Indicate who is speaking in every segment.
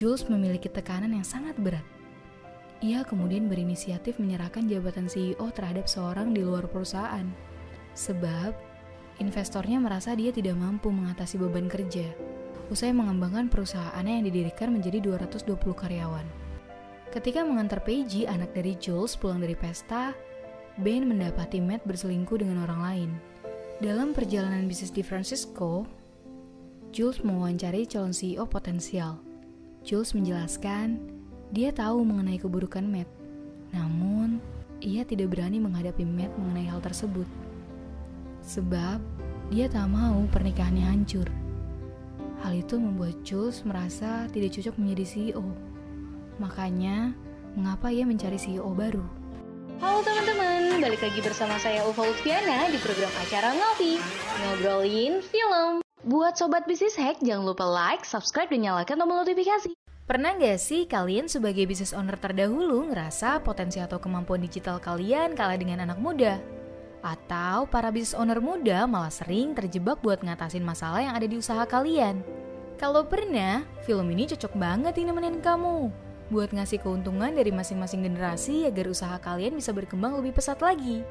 Speaker 1: Jules memiliki tekanan yang sangat berat. Ia kemudian berinisiatif menyerahkan jabatan CEO terhadap seorang di luar perusahaan. Sebab, investornya merasa dia tidak mampu mengatasi beban kerja. Usai mengembangkan perusahaannya yang didirikan menjadi 220 karyawan. Ketika mengantar Paige, anak dari Jules, pulang dari pesta, Ben mendapati Matt berselingkuh dengan orang lain. Dalam perjalanan bisnis di Francisco, Jules mewawancari calon CEO potensial. Jules menjelaskan, dia tahu mengenai keburukan Matt. Namun, ia tidak berani menghadapi Matt mengenai hal tersebut. Sebab, dia tak mau pernikahannya hancur. Hal itu membuat Jules merasa tidak cocok menjadi CEO. Makanya, mengapa ia mencari CEO baru?
Speaker 2: Halo teman-teman, balik lagi bersama saya Ufa Lutfiana di program acara Ngopi, Ngobrolin Film. Buat Sobat Bisnis Hack, jangan lupa like, subscribe, dan nyalakan tombol notifikasi.
Speaker 1: Pernah gak sih kalian sebagai business owner terdahulu ngerasa potensi atau kemampuan digital kalian kalah dengan anak muda? Atau para business owner muda malah sering terjebak buat ngatasin masalah yang ada di usaha kalian? Kalau pernah, film ini cocok banget nih nemenin kamu buat ngasih keuntungan dari masing-masing generasi agar usaha kalian bisa berkembang lebih pesat lagi.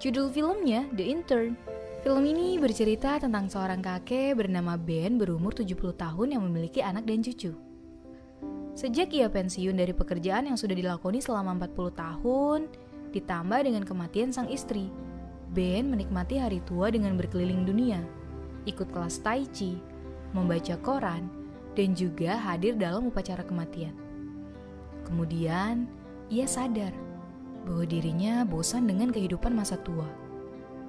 Speaker 1: Judul filmnya The Intern. Film ini bercerita tentang seorang kakek bernama Ben berumur 70 tahun yang memiliki anak dan cucu. Sejak ia pensiun dari pekerjaan yang sudah dilakoni selama 40 tahun, ditambah dengan kematian sang istri, Ben menikmati hari tua dengan berkeliling dunia, ikut kelas Tai Chi, membaca koran, dan juga hadir dalam upacara kematian. Kemudian, ia sadar bahwa dirinya bosan dengan kehidupan masa tua.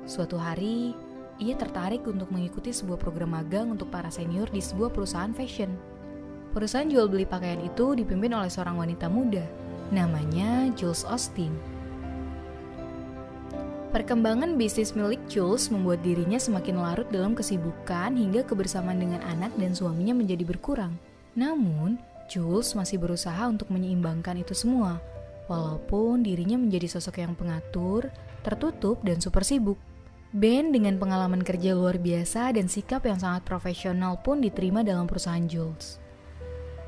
Speaker 1: Suatu hari, ia tertarik untuk mengikuti sebuah program magang untuk para senior di sebuah perusahaan fashion. Perusahaan jual beli pakaian itu dipimpin oleh seorang wanita muda, namanya Jules Austin. Perkembangan bisnis milik Jules membuat dirinya semakin larut dalam kesibukan hingga kebersamaan dengan anak dan suaminya menjadi berkurang. Namun, Jules masih berusaha untuk menyeimbangkan itu semua, walaupun dirinya menjadi sosok yang pengatur, tertutup, dan super sibuk. Ben dengan pengalaman kerja luar biasa dan sikap yang sangat profesional pun diterima dalam perusahaan Jules.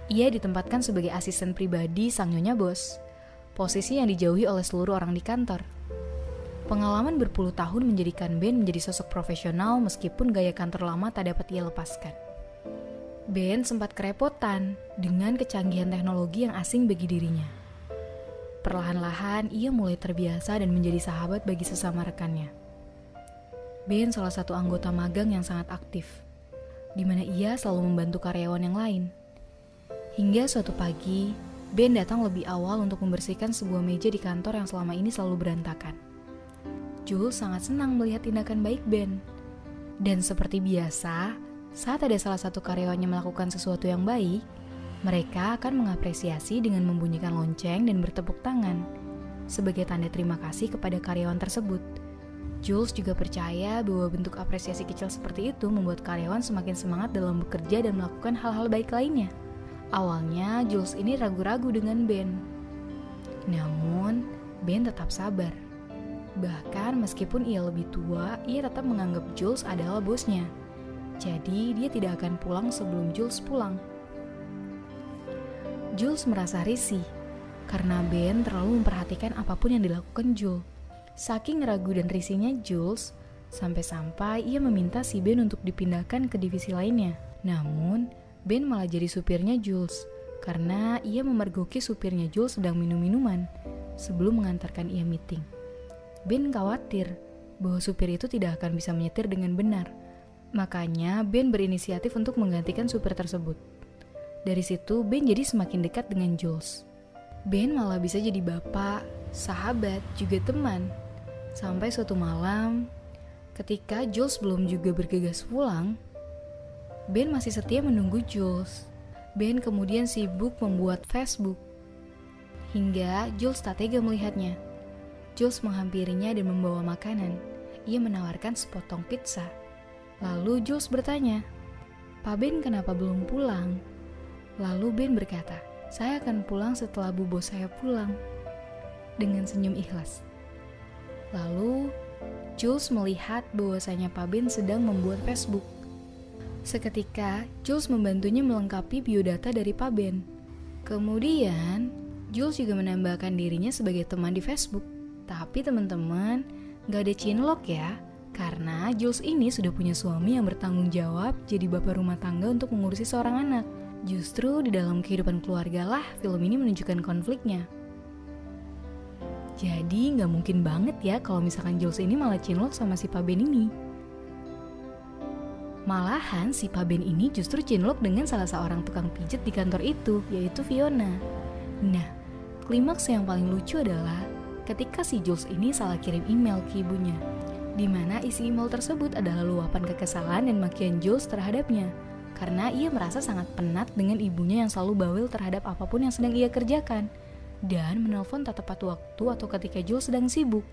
Speaker 1: Ia ditempatkan sebagai asisten pribadi sang nyonya bos, posisi yang dijauhi oleh seluruh orang di kantor. Pengalaman berpuluh tahun menjadikan Ben menjadi sosok profesional meskipun gaya kantor lama tak dapat ia lepaskan. Ben sempat kerepotan dengan kecanggihan teknologi yang asing bagi dirinya. Perlahan-lahan ia mulai terbiasa dan menjadi sahabat bagi sesama rekannya. Ben salah satu anggota magang yang sangat aktif, di mana ia selalu membantu karyawan yang lain. Hingga suatu pagi, Ben datang lebih awal untuk membersihkan sebuah meja di kantor yang selama ini selalu berantakan. Jules sangat senang melihat tindakan baik Ben. Dan seperti biasa, saat ada salah satu karyawannya melakukan sesuatu yang baik, mereka akan mengapresiasi dengan membunyikan lonceng dan bertepuk tangan sebagai tanda terima kasih kepada karyawan tersebut. Jules juga percaya bahwa bentuk apresiasi kecil seperti itu membuat karyawan semakin semangat dalam bekerja dan melakukan hal-hal baik lainnya. Awalnya Jules ini ragu-ragu dengan Ben. Namun, Ben tetap sabar. Bahkan meskipun ia lebih tua, ia tetap menganggap Jules adalah bosnya. Jadi, dia tidak akan pulang sebelum Jules pulang. Jules merasa risih karena Ben terlalu memperhatikan apapun yang dilakukan Jules. Saking ragu dan risihnya Jules, sampai-sampai ia meminta si Ben untuk dipindahkan ke divisi lainnya. Namun, Ben malah jadi supirnya Jules karena ia memergoki supirnya Jules sedang minum minuman sebelum mengantarkan ia meeting. Ben khawatir bahwa supir itu tidak akan bisa menyetir dengan benar. Makanya Ben berinisiatif untuk menggantikan supir tersebut. Dari situ Ben jadi semakin dekat dengan Jules. Ben malah bisa jadi bapak, sahabat, juga teman. Sampai suatu malam, ketika Jules belum juga bergegas pulang, Ben masih setia menunggu Jules. Ben kemudian sibuk membuat Facebook. Hingga Jules tak tega melihatnya. Jules menghampirinya dan membawa makanan. Ia menawarkan sepotong pizza. Lalu Jules bertanya, "Pak Ben kenapa belum pulang?" Lalu Ben berkata, "Saya akan pulang setelah bu bos saya pulang." Dengan senyum ikhlas. Lalu Jules melihat bahwasanya Pak Ben sedang membuat Facebook. Seketika, Jules membantunya melengkapi biodata dari Pak Ben. Kemudian, Jules juga menambahkan dirinya sebagai teman di Facebook. Tapi teman-teman, gak ada cinlok ya, karena Jules ini sudah punya suami yang bertanggung jawab jadi bapak rumah tangga untuk mengurusi seorang anak. Justru di dalam kehidupan keluarga lah film ini menunjukkan konfliknya. Jadi gak mungkin banget ya kalau misalkan Jules ini malah cinlok sama si Pak Ben ini. Malahan si Pak Ben ini justru cinlok dengan salah seorang tukang pijet di kantor itu, yaitu Fiona. Nah, klimaks yang paling lucu adalah ketika si Jules ini salah kirim email ke ibunya, di mana isi email tersebut adalah luapan kekesalan dan makian Jules terhadapnya, karena ia merasa sangat penat dengan ibunya yang selalu bawel terhadap apapun yang sedang ia kerjakan, dan menelpon tak tepat waktu atau ketika Jules sedang sibuk.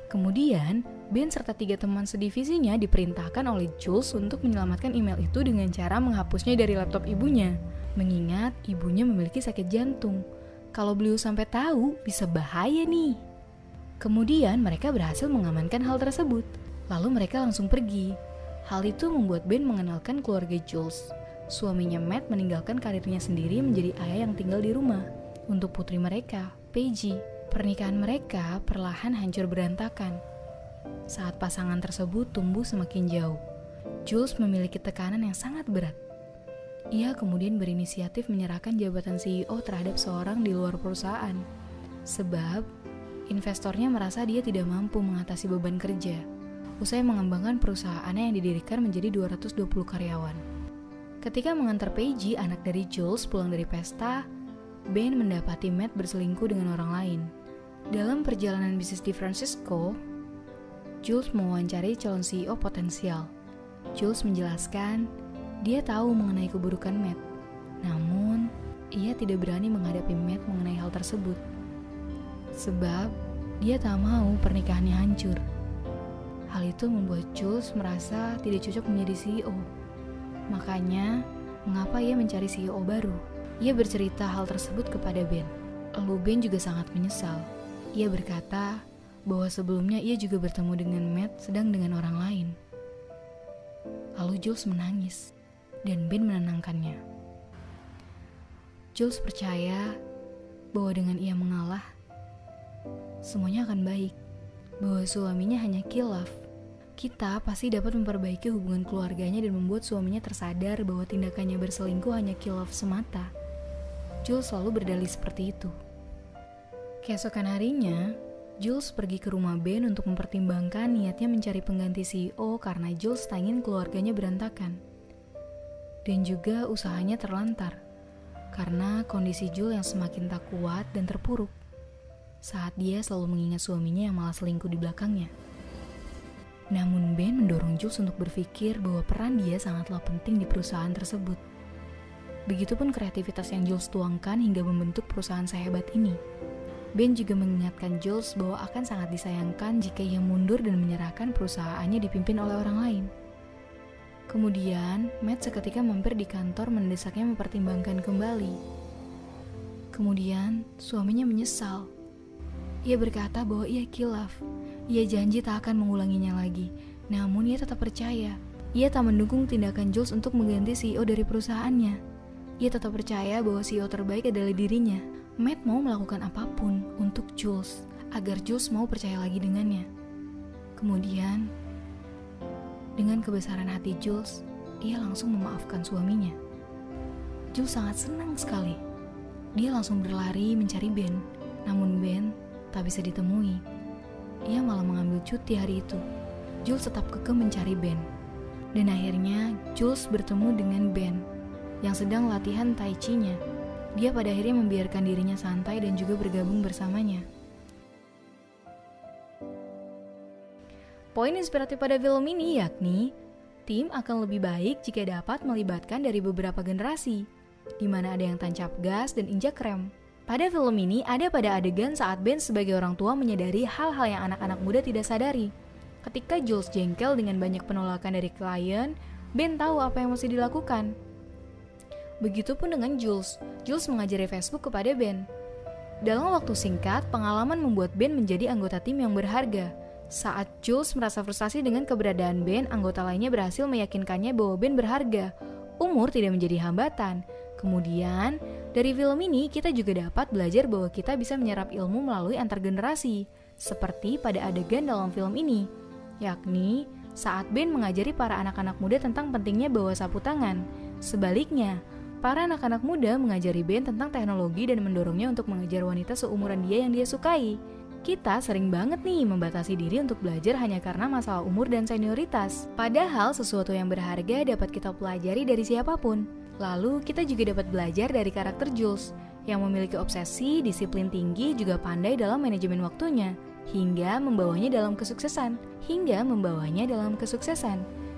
Speaker 1: Kemudian, Ben serta 3 teman sedivisinya diperintahkan oleh Jules untuk menyelamatkan email itu dengan cara menghapusnya dari laptop ibunya, mengingat ibunya memiliki sakit jantung. Kalau beliau sampai tahu, bisa bahaya nih. Kemudian mereka berhasil mengamankan hal tersebut, lalu mereka langsung pergi. Hal itu membuat Ben mengenalkan keluarga Jules. Suaminya Matt meninggalkan karirnya sendiri menjadi ayah yang tinggal di rumah. Untuk putri mereka, Paige, pernikahan mereka perlahan hancur berantakan. Saat pasangan tersebut tumbuh semakin jauh, Jules memiliki tekanan yang sangat berat. Ia kemudian berinisiatif menyerahkan jabatan CEO terhadap seorang di luar perusahaan. Sebab, investornya merasa dia tidak mampu mengatasi beban kerja. Usai mengembangkan perusahaannya yang didirikan menjadi 220 karyawan. Ketika mengantar Paige, anak dari Jules, pulang dari pesta, Ben mendapati Matt berselingkuh dengan orang lain. Dalam perjalanan bisnis di Francisco, Jules mewawancari calon CEO potensial. Jules menjelaskan dia tahu mengenai keburukan Matt, namun ia tidak berani menghadapi Matt mengenai hal tersebut. Sebab dia tak mau pernikahannya hancur. Hal itu membuat Jules merasa tidak cocok menjadi CEO. Makanya, mengapa ia mencari CEO baru? Ia bercerita hal tersebut kepada Ben. Lalu Ben juga sangat menyesal. Ia berkata bahwa sebelumnya ia juga bertemu dengan Matt sedang dengan orang lain. Lalu Jules menangis dan Ben menenangkannya. Jules percaya bahwa dengan ia mengalah, semuanya akan baik. Bahwa suaminya hanya khilaf. Kita pasti dapat memperbaiki hubungan keluarganya dan membuat suaminya tersadar bahwa tindakannya berselingkuh hanya khilaf semata. Jules selalu berdalih seperti itu. Keesokan harinya, Jules pergi ke rumah Ben untuk mempertimbangkan niatnya mencari pengganti CEO karena Jules tak ingin keluarganya berantakan. Dan juga usahanya terlantar, karena kondisi Jules yang semakin tak kuat dan terpuruk, saat dia selalu mengingat suaminya yang malah selingkuh di belakangnya. Namun Ben mendorong Jules untuk berpikir bahwa peran dia sangatlah penting di perusahaan tersebut. Begitupun kreativitas yang Jules tuangkan hingga membentuk perusahaan sehebat ini. Ben juga mengingatkan Jules bahwa akan sangat disayangkan jika ia mundur dan menyerahkan perusahaannya dipimpin oleh orang lain. Kemudian, Matt seketika mampir di kantor mendesaknya mempertimbangkan kembali. Kemudian, suaminya menyesal. Ia berkata bahwa ia khilaf. Ia janji tak akan mengulanginya lagi. Namun ia tetap percaya. Ia tak mendukung tindakan Jules untuk mengganti CEO dari perusahaannya. Ia tetap percaya bahwa CEO terbaik adalah dirinya. Matt mau melakukan apapun untuk Jules, agar Jules mau percaya lagi dengannya. Kemudian, dengan kebesaran hati Jules, ia langsung memaafkan suaminya. Jules sangat senang sekali. Dia langsung berlari mencari Ben, namun Ben tak bisa ditemui. Ia malah mengambil cuti hari itu. Jules tetap kekeh mencari Ben. Dan akhirnya, Jules bertemu dengan Ben yang sedang latihan tai chi-nya. Dia pada akhirnya membiarkan dirinya santai dan juga bergabung bersamanya. Poin inspiratif pada film ini yakni, tim akan lebih baik jika dapat melibatkan dari beberapa generasi, di mana ada yang tancap gas dan injak rem. Pada film ini ada pada adegan saat Ben sebagai orang tua menyadari hal-hal yang anak-anak muda tidak sadari. Ketika Jules jengkel dengan banyak penolakan dari klien, Ben tahu apa yang mesti dilakukan. Begitupun dengan Jules. Jules mengajari Facebook kepada Ben. Dalam waktu singkat, pengalaman membuat Ben menjadi anggota tim yang berharga. Saat Jules merasa frustasi dengan keberadaan Ben, anggota lainnya berhasil meyakinkannya bahwa Ben berharga. Umur tidak menjadi hambatan. Kemudian, dari film ini kita juga dapat belajar bahwa kita bisa menyerap ilmu melalui antar generasi, seperti pada adegan dalam film ini, yakni saat Ben mengajari para anak-anak muda tentang pentingnya bawa sapu tangan. Sebaliknya, para anak-anak muda mengajari Ben tentang teknologi dan mendorongnya untuk mengejar wanita seumuran dia yang dia sukai. Kita sering banget nih membatasi diri untuk belajar hanya karena masalah umur dan senioritas. Padahal sesuatu yang berharga dapat kita pelajari dari siapapun. Lalu kita juga dapat belajar dari karakter Jules, yang memiliki obsesi, disiplin tinggi, juga pandai dalam manajemen waktunya, hingga membawanya dalam kesuksesan.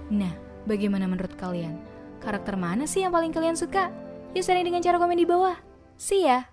Speaker 1: Nah, bagaimana menurut kalian? Karakter mana sih yang paling kalian suka? Yuk sharing dengan cara komen di bawah. See ya!